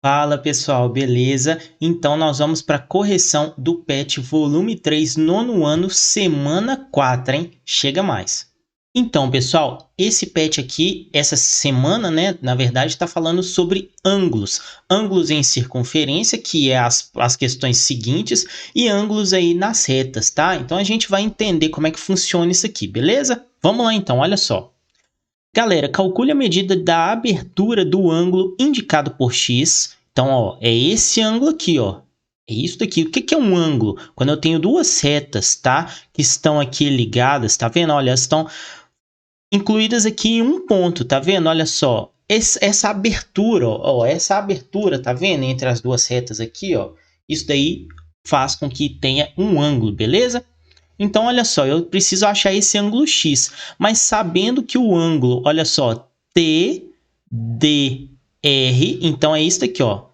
Fala pessoal, beleza? Então nós vamos para a correção do PET volume 3, nono ano, semana 4, hein? Chega mais. Então pessoal, esse PET aqui, essa semana, né, na verdade está falando sobre ângulos. Ângulos em circunferência, que é as questões seguintes, e ângulos aí nas retas, tá? Então a gente vai entender como é que funciona isso aqui, beleza? Vamos lá então, olha só. Galera, calcule a medida da abertura do ângulo indicado por x. Então, ó, é esse ângulo aqui, ó. É isso daqui. O que que é um ângulo? Quando eu tenho duas retas, tá? Que estão aqui ligadas, tá vendo? Olha, elas estão incluídas aqui em um ponto, tá vendo? Olha só. Essa abertura, ó, essa abertura, tá vendo? Entre as duas retas aqui, ó. Isso daí faz com que tenha um ângulo, beleza? Então, olha só, eu preciso achar esse ângulo x, mas sabendo que o ângulo, olha só, TDR, então é isso aqui, ó.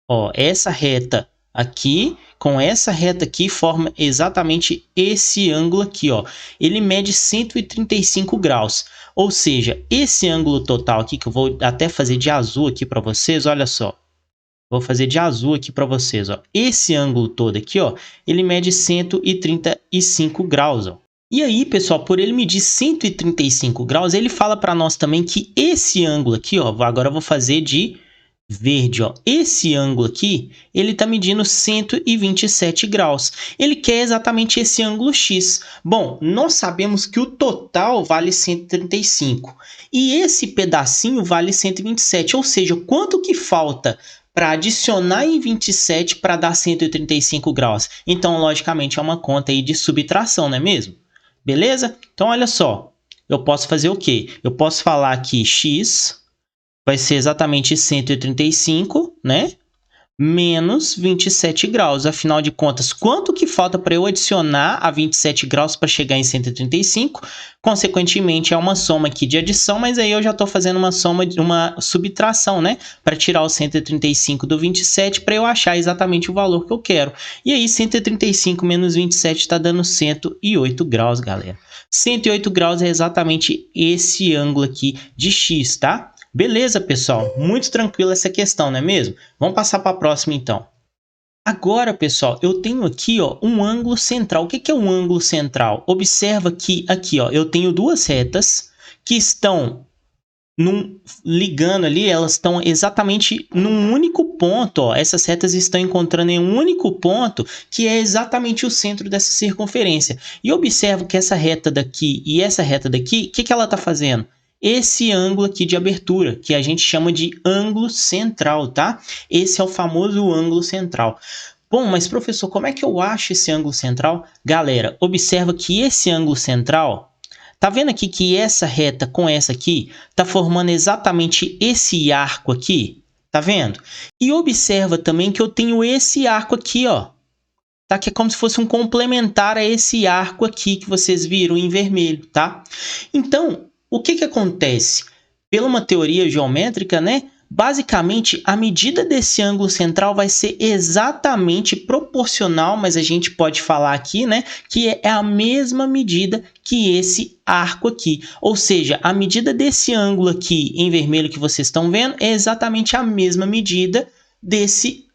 Ó, essa reta aqui com essa reta aqui forma exatamente esse ângulo aqui, ó. Ele mede 135 graus, ou seja, esse ângulo total aqui, que eu vou até fazer de azul aqui para vocês, olha só. Vou fazer de azul aqui para vocês, ó. Esse ângulo todo aqui, ó, ele mede 135 graus, ó. E aí, pessoal, por ele medir 135 graus, ele fala para nós também que esse ângulo aqui, ó, agora eu vou fazer de verde, ó. Esse ângulo aqui, ele tá medindo 127 graus. Ele quer exatamente esse ângulo x. Bom, nós sabemos que o total vale 135 e esse pedacinho vale 127, ou seja, quanto que falta para adicionar em 27 para dar 135 graus. Então, logicamente, é uma conta aí de subtração, não é mesmo? Beleza? Então, olha só. Eu posso fazer o quê? Eu posso falar que x vai ser exatamente 135, né? Menos 27 graus. Afinal de contas, quanto que falta para eu adicionar a 27 graus para chegar em 135? Consequentemente, é uma soma aqui de adição, mas aí eu já estou fazendo uma soma, uma subtração, né? Para tirar o 135 do 27 para eu achar exatamente o valor que eu quero. E aí, 135 menos 27 está dando 108 graus, galera. 108 graus é exatamente esse ângulo aqui de x, tá? Beleza, pessoal? Muito tranquila essa questão, não é mesmo? Vamos passar para a próxima, então. Agora, pessoal, eu tenho aqui, ó, um ângulo central. O que é um ângulo central? Observa que aqui, ó, eu tenho duas retas que estão ligando ali, elas estão exatamente num único ponto, ó. Essas retas estão encontrando em um único ponto, que é exatamente o centro dessa circunferência. E observa que essa reta daqui e essa reta daqui, o que ela está fazendo? Esse ângulo aqui de abertura, que a gente chama de ângulo central, tá? Esse é o famoso ângulo central. Bom, mas professor, como é que eu acho esse ângulo central? Galera, observa que esse ângulo central, tá vendo aqui que essa reta com essa aqui tá formando exatamente esse arco aqui? Tá vendo? E observa também que eu tenho esse arco aqui, ó. Tá? Que é como se fosse um complementar a esse arco aqui que vocês viram em vermelho, tá? Então, o que acontece? Pela uma teoria geométrica, né? Basicamente, a medida desse ângulo central vai ser exatamente proporcional, mas a gente pode falar aqui, né, que é a mesma medida que esse arco aqui. Ou seja, a medida desse ângulo aqui em vermelho que vocês estão vendo é exatamente a mesma medida desse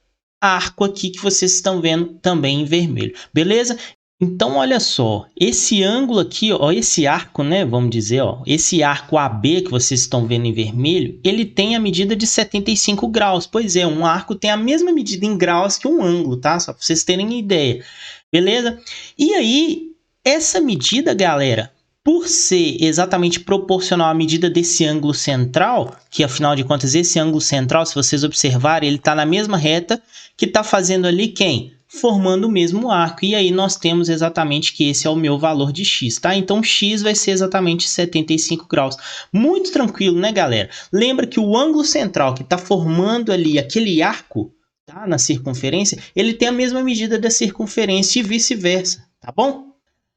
arco aqui que vocês estão vendo também em vermelho. Beleza? Então, olha só, esse ângulo aqui, ó, esse arco, né, vamos dizer, ó, esse arco AB que vocês estão vendo em vermelho, ele tem a medida de 75 graus. Pois é, um arco tem a mesma medida em graus que um ângulo, tá? Só para vocês terem ideia, beleza? E aí, essa medida, galera, por ser exatamente proporcional à medida desse ângulo central, que afinal de contas esse ângulo central, se vocês observarem, ele está na mesma reta que está fazendo ali quem? Formando o mesmo arco. E aí nós temos exatamente que esse é o meu valor de x, tá? Então x vai ser exatamente 75 graus. Muito tranquilo, né, galera? Lembra que o ângulo central que está formando ali aquele arco, tá, na circunferência, ele tem a mesma medida da circunferência e vice-versa, tá bom?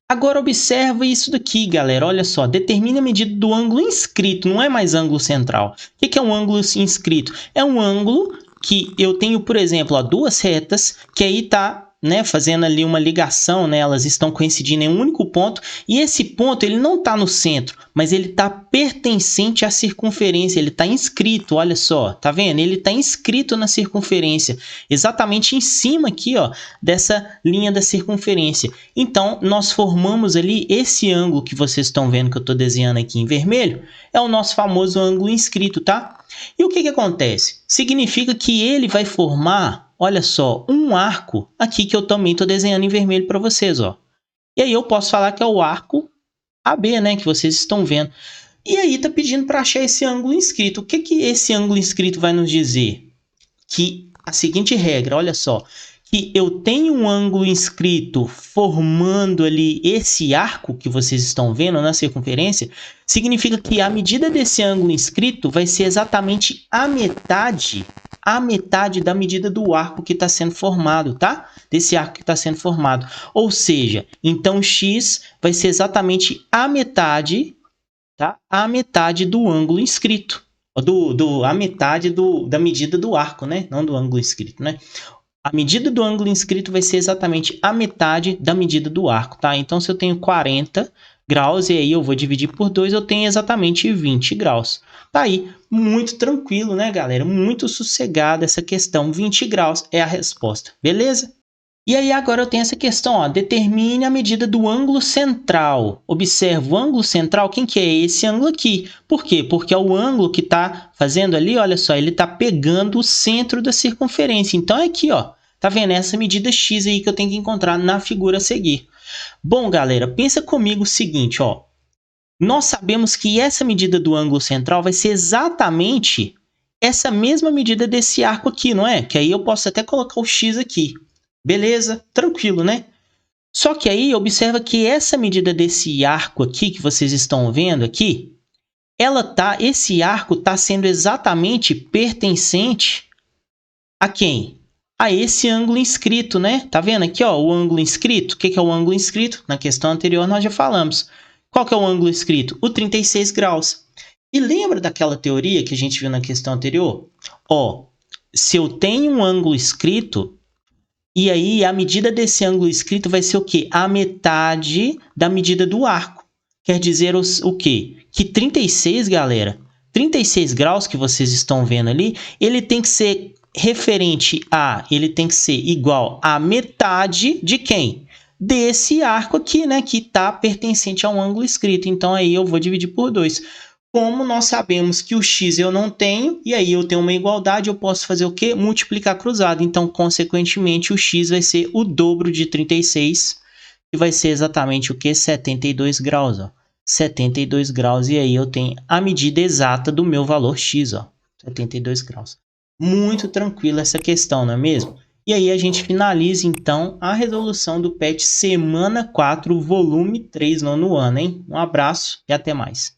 Agora observa isso daqui, galera. Olha só, determine a medida do ângulo inscrito, não é mais ângulo central. O que é um ângulo inscrito? É um ângulo que eu tenho, por exemplo, ó, duas retas, que aí tá né, fazendo ali uma ligação, né, elas estão coincidindo em um único ponto, e esse ponto ele não está no centro, mas ele está pertencente à circunferência, ele está inscrito, olha só, tá vendo? Ele está inscrito na circunferência, exatamente em cima aqui, ó, dessa linha da circunferência. Então, nós formamos ali esse ângulo que vocês estão vendo que eu estou desenhando aqui em vermelho, é o nosso famoso ângulo inscrito, tá? E o que que acontece? Significa que ele vai formar, olha só, um arco aqui que eu também estou desenhando em vermelho para vocês, ó. E aí eu posso falar que é o arco AB, né, que vocês estão vendo. E aí tá pedindo para achar esse ângulo inscrito. O que que esse ângulo inscrito vai nos dizer? Que a seguinte regra, olha só, que eu tenho um ângulo inscrito formando ali esse arco que vocês estão vendo na circunferência, significa que a medida desse ângulo inscrito vai ser exatamente a metade da medida do arco que está sendo formado, tá? Desse arco que está sendo formado. Ou seja, então x vai ser exatamente a metade, tá? A metade do ângulo inscrito. A metade da medida do arco, né? Não do ângulo inscrito, né? A medida do ângulo inscrito vai ser exatamente a metade da medida do arco, tá? Então, se eu tenho 40 graus e aí eu vou dividir por 2, eu tenho exatamente 20 graus. Tá aí, muito tranquilo, né, galera? Muito sossegada essa questão. 20 graus é a resposta, beleza? E aí agora eu tenho essa questão, ó, determine a medida do ângulo central. Observa o ângulo central, quem que é esse ângulo aqui? Por quê? Porque é o ângulo que está fazendo ali, olha só, ele está pegando o centro da circunferência. Então é aqui, ó, tá vendo? Essa medida x aí que eu tenho que encontrar na figura a seguir. Bom, galera, pensa comigo o seguinte, ó. Nós sabemos que essa medida do ângulo central vai ser exatamente essa mesma medida desse arco aqui, não é? Que aí eu posso até colocar o x aqui. Beleza? Tranquilo, né? Só que aí, observa que essa medida desse arco aqui, que vocês estão vendo aqui, esse arco está sendo exatamente pertencente a quem? A esse ângulo inscrito, né? Tá vendo aqui, ó, o ângulo inscrito? O que é o ângulo inscrito? Na questão anterior nós já falamos. Qual que é o ângulo inscrito? O 36 graus. E lembra daquela teoria que a gente viu na questão anterior? Ó, se eu tenho um ângulo inscrito, e aí, a medida desse ângulo inscrito vai ser o quê? A metade da medida do arco. Quer dizer o quê? Que 36, galera, 36 graus que vocês estão vendo ali, ele tem que ser ele tem que ser igual a metade de quem? Desse arco aqui, né? Que está pertencente a um ângulo inscrito. Então, aí eu vou dividir por 2. Como nós sabemos que o x eu não tenho, e aí eu tenho uma igualdade, eu posso fazer o quê? Multiplicar cruzado. Então, consequentemente, o x vai ser o dobro de 36, que vai ser exatamente o quê? 72 graus, ó. 72 graus, e aí eu tenho a medida exata do meu valor x, ó. 72 graus. Muito tranquila essa questão, não é mesmo? E aí a gente finaliza, então, a resolução do PET semana 4, volume 3, nono ano, hein? Um abraço e até mais.